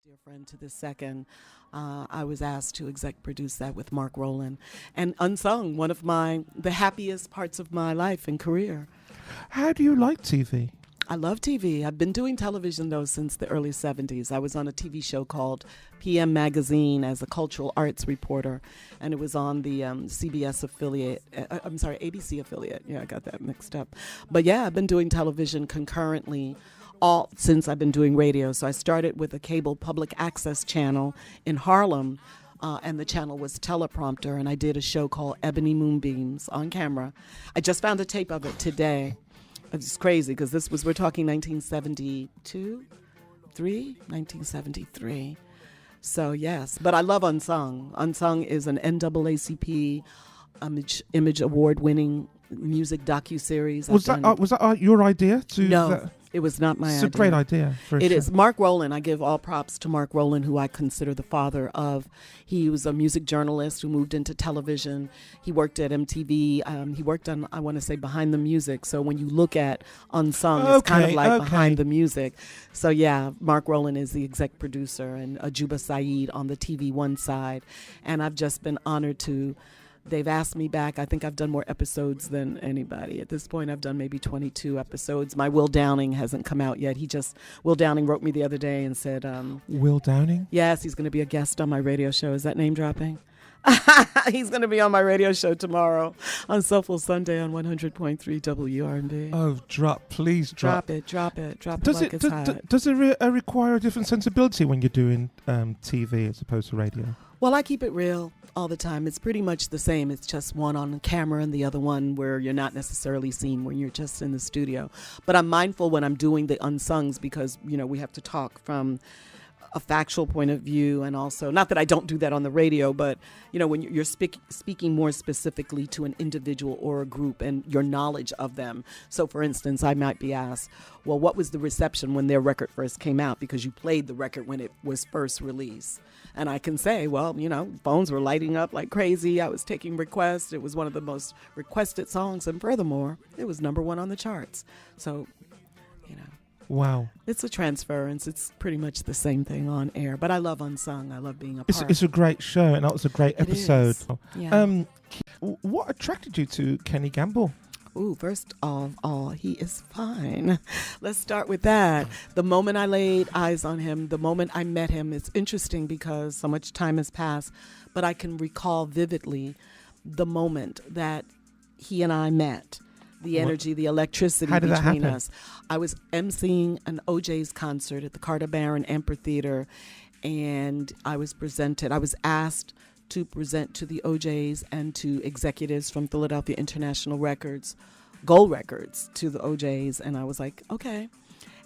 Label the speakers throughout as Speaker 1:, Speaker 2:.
Speaker 1: Dear friend to the second, I was asked to exec produce that with Mark Rowland, and Unsung, one of the happiest parts of my life and career.
Speaker 2: How do you like TV?
Speaker 1: I love TV. I've been doing television, though, since the early 70s. I was on a TV show called PM Magazine as a cultural arts reporter, and it was on the CBS affiliate. ABC affiliate. Yeah, I got that mixed up. But yeah, I've been doing television concurrently all since I've been doing radio. So I started with a cable public access channel in Harlem, and the channel was Teleprompter, and I did a show called Ebony Moonbeams on camera. I just found a tape of it today. It's crazy because we're talking 1973. So yes, but I love Unsung. Unsung is an NAACP Image Award winning music docuseries.
Speaker 2: Was that your idea?
Speaker 1: No. It was not my idea.
Speaker 2: It's a great idea.
Speaker 1: It is. Mark Rowland, I give all props to Mark Rowland, who I consider the father of. He was a music journalist who moved into television. He worked at MTV. He worked on, I want to say, Behind the Music. So when you look at Unsung, it's kind of like Behind the Music. So yeah, Mark Rowland is the exec producer, and Ajuba Saeed on the TV One side. And I've just been honored to... They've asked me back. I think I've done more episodes than anybody. At this point, I've done maybe 22 episodes. My Will Downing hasn't come out yet. Will Downing wrote me the other day and said...
Speaker 2: Will Downing?
Speaker 1: Yes, he's going to be a guest on my radio show. Is that name dropping? He's going to be on my radio show tomorrow on Soulful Sunday on 100.3 WRB.
Speaker 2: Oh, please drop.
Speaker 1: Drop it
Speaker 2: Does
Speaker 1: like
Speaker 2: it
Speaker 1: it's hot.
Speaker 2: does it require a different sensibility when you're doing TV as opposed to radio?
Speaker 1: Well, I keep it real all the time. It's pretty much the same. It's just one on the camera and the other one where you're not necessarily seen when you're just in the studio. But I'm mindful when I'm doing the unsungs because, we have to talk from a factual point of view, and also, not that I don't do that on the radio, but when you're speaking more specifically to an individual or a group and your knowledge of them. So for instance, I might be asked, well, what was the reception when their record first came out, because you played the record when it was first released? And I can say, well, phones were lighting up like crazy. I was taking requests. It was one of the most requested songs, and furthermore, it was #1 on the charts. So
Speaker 2: Wow.
Speaker 1: It's a transference. It's pretty much the same thing on air. But I love Unsung. I love being a part.
Speaker 2: It's a great show, and that was a great episode.
Speaker 1: Yeah.
Speaker 2: What attracted you to Kenny Gamble?
Speaker 1: Ooh, first of all, he is fine. Let's start with that. The moment I laid eyes on him, the moment I met him, it's interesting because so much time has passed, but I can recall vividly the moment that he and I met. The energy, the electricity between us. I was emceeing an OJ's concert at the Carter Barron Amphitheater, and I was asked to present to the OJ's and to executives from Philadelphia International Records, Gold Records, to the OJ's, and I was like, okay.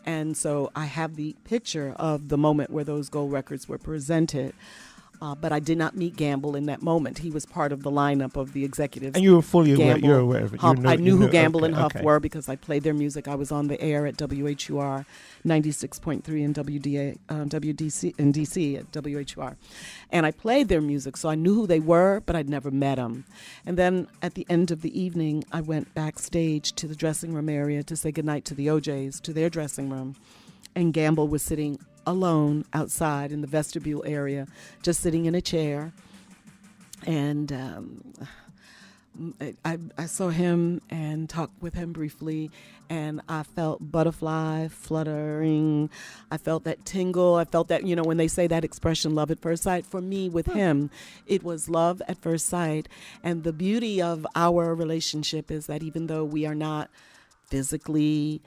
Speaker 1: And so I have the picture of the moment where those Gold Records were presented. But I did not meet Gamble in that moment. He was part of the lineup of the executives.
Speaker 2: And you were fully aware. You're aware of it.
Speaker 1: I knew who Gamble and Huff were because I played their music. I was on the air at WHUR 96.3 and WDC in DC at WHUR. And I played their music, so I knew who they were, but I'd never met them. And then at the end of the evening, I went backstage to the dressing room area to say goodnight to the OJs, to their dressing room. And Gamble was sitting alone outside in the vestibule area, just sitting in a chair. And I saw him and talked with him briefly, and I felt butterfly fluttering. I felt that tingle. I felt that, when they say that expression, love at first sight, for me with him, it was love at first sight. And the beauty of our relationship is that even though we are not physically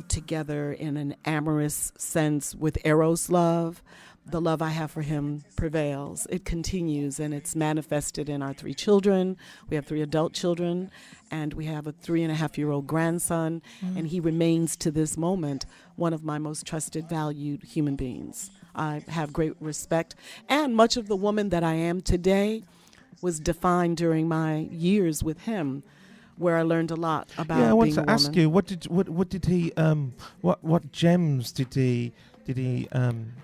Speaker 1: together in an amorous sense with Eros love, the love I have for him prevails. It continues, and it's manifested in our 3 children. We have 3 adult children, and we have a 3.5-year-old grandson, and he remains to this moment one of my most trusted, valued human beings. I have great respect, and much of the woman that I am today was defined during my years with him, where I learned a lot about being a woman.
Speaker 2: Yeah, I want to ask you, what did he what gems did he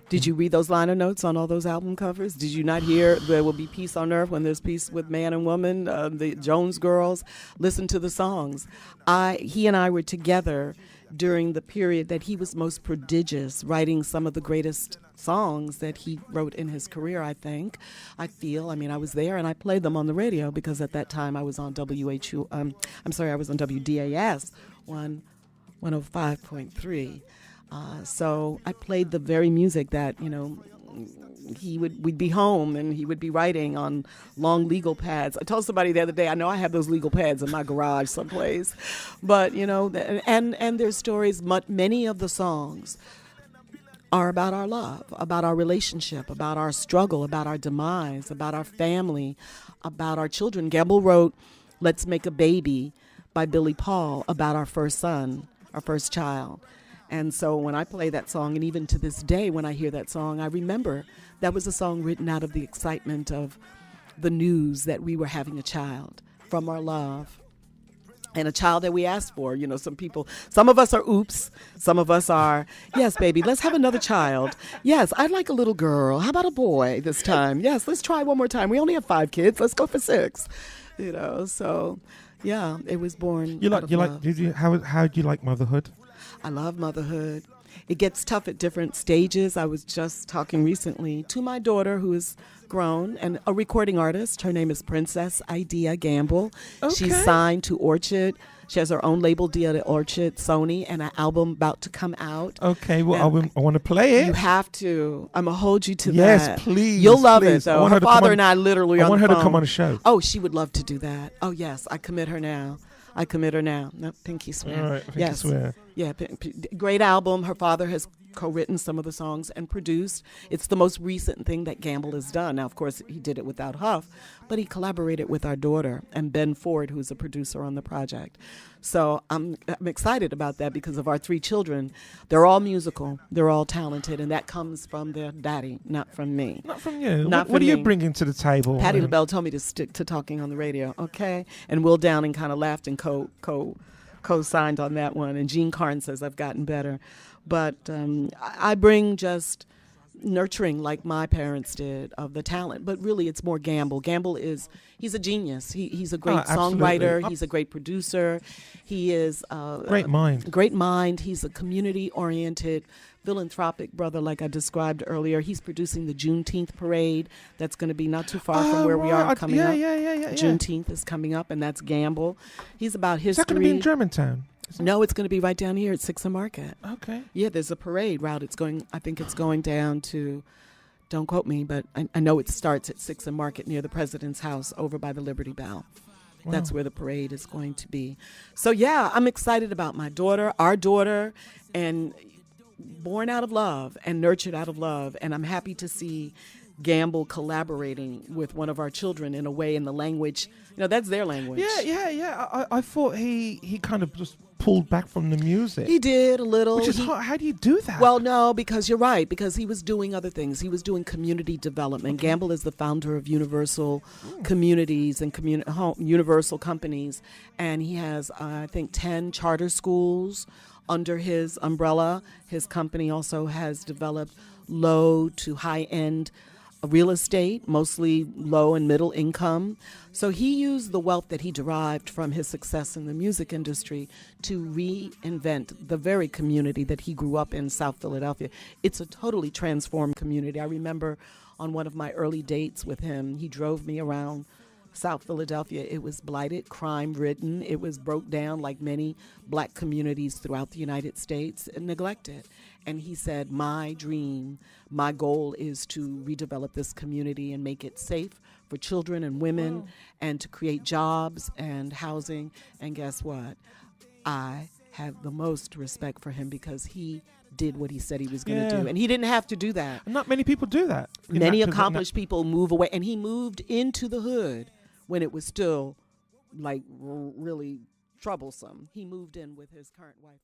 Speaker 1: Did you read those liner notes on all those album covers? Did you not hear there will be peace on earth when there's peace with man and woman? The Jones Girls, listen to the songs. He and I were together during the period that he was most prodigious, writing some of the greatest songs that he wrote in his career, I think. I was there and I played them on the radio because at that time I was on WHU, I was on WDAS 105.3. So I played the very music that, we'd be home and he would be writing on long legal pads. I told somebody the other day, I know I have those legal pads in my garage someplace, but and there's stories. Many of the songs are about our love, about our relationship, about our struggle, about our demise, about our family, about our children. Gamble wrote "Let's Make a Baby" by Billy Paul about our first son, our first child. And so when I play that song, and even to this day when I hear that song, I remember that was a song written out of the excitement of the news that we were having a child from our love. And a child that we asked for. Some of us are oops. Some of us are, yes, baby, let's have another child. Yes, I'd like a little girl. How about a boy this time? Yes, let's try one more time. We only have 5 kids. Let's go for 6. So, yeah, it was born out of love.
Speaker 2: How do you like motherhood?
Speaker 1: I love motherhood. It gets tough at different stages. I was just talking recently to my daughter, who is grown and a recording artist. Her name is Princess Idea Gamble.
Speaker 2: Okay.
Speaker 1: She's signed to Orchard. She has her own label, Dia Orchard, Sony, and an album about to come out.
Speaker 2: Okay, well, I want to play it.
Speaker 1: You have to. I'm going to hold you to that.
Speaker 2: Yes, please.
Speaker 1: You'll love
Speaker 2: please.
Speaker 1: it, though. Her father and I literally
Speaker 2: I
Speaker 1: on
Speaker 2: want
Speaker 1: the
Speaker 2: her
Speaker 1: phone.
Speaker 2: to come on a show.
Speaker 1: Oh, she would love to do that. Oh, yes. I commit her now. No, pinky swear.
Speaker 2: All right, pinky swear.
Speaker 1: Yeah, great album. Her father has co-written some of the songs and produced. It's the most recent thing that Gamble has done. Now, of course, he did it without Huff, but he collaborated with our daughter and Ben Ford, who's a producer on the project. So I'm excited about that because of our 3 children. They're all musical. They're all talented, and that comes from their daddy, not from me.
Speaker 2: Not from you.
Speaker 1: Not
Speaker 2: what
Speaker 1: from
Speaker 2: are you
Speaker 1: me.
Speaker 2: bringing to the table?
Speaker 1: Patti LaBelle told me to stick to talking on the radio, okay? And Will Downing kind of laughed and co-signed on that one. And Gene Carn says I've gotten better. But I bring just nurturing like my parents did of the talent. But really it's more Gamble. He's a genius. He's a great songwriter. He's a great producer. He is
Speaker 2: great mind.
Speaker 1: Great mind. He's a community-oriented, philanthropic brother, like I described earlier. He's producing the Juneteenth parade. That's going to be not too far from where we are coming up.
Speaker 2: Yeah.
Speaker 1: Juneteenth is coming up, and that's Gamble. He's about history.
Speaker 2: Is that going to be in Germantown?
Speaker 1: No, it's going to be right down here at 6th Market.
Speaker 2: Okay.
Speaker 1: Yeah, there's a parade route. I think it's going down to, don't quote me, but I know it starts at 6th Market near the President's house over by the Liberty Bell. Wow. That's where the parade is going to be. So, yeah, I'm excited about my daughter, our daughter, and born out of love and nurtured out of love. And I'm happy to see Gamble collaborating with one of our children in a way in the language. That's their language.
Speaker 2: Yeah. I thought he kind of just pulled back from the music.
Speaker 1: He did a little.
Speaker 2: Which is hard. How do you do that?
Speaker 1: Well, no, because you're right. Because he was doing other things. He was doing community development. Okay. Gamble is the founder of Universal Communities and Universal Companies. And he has, I think, 10 charter schools under his umbrella. His company also has developed low to high-end real estate, mostly low and middle income. So he used the wealth that he derived from his success in the music industry to reinvent the very community that he grew up in, South Philadelphia. It's a totally transformed community. I remember on one of my early dates with him, he drove me around South Philadelphia. It was blighted, crime-ridden. It was broke down like many black communities throughout the United States and neglected. And he said, my dream, my goal is to redevelop this community and make it safe for children and women and to create jobs and housing. And guess what? I have the most respect for him because he did what he said he was going to do. And he didn't have to do that.
Speaker 2: Not many people do that.
Speaker 1: Many accomplished people move away. And he moved into the hood when it was still like really troublesome. He moved in with his current wife.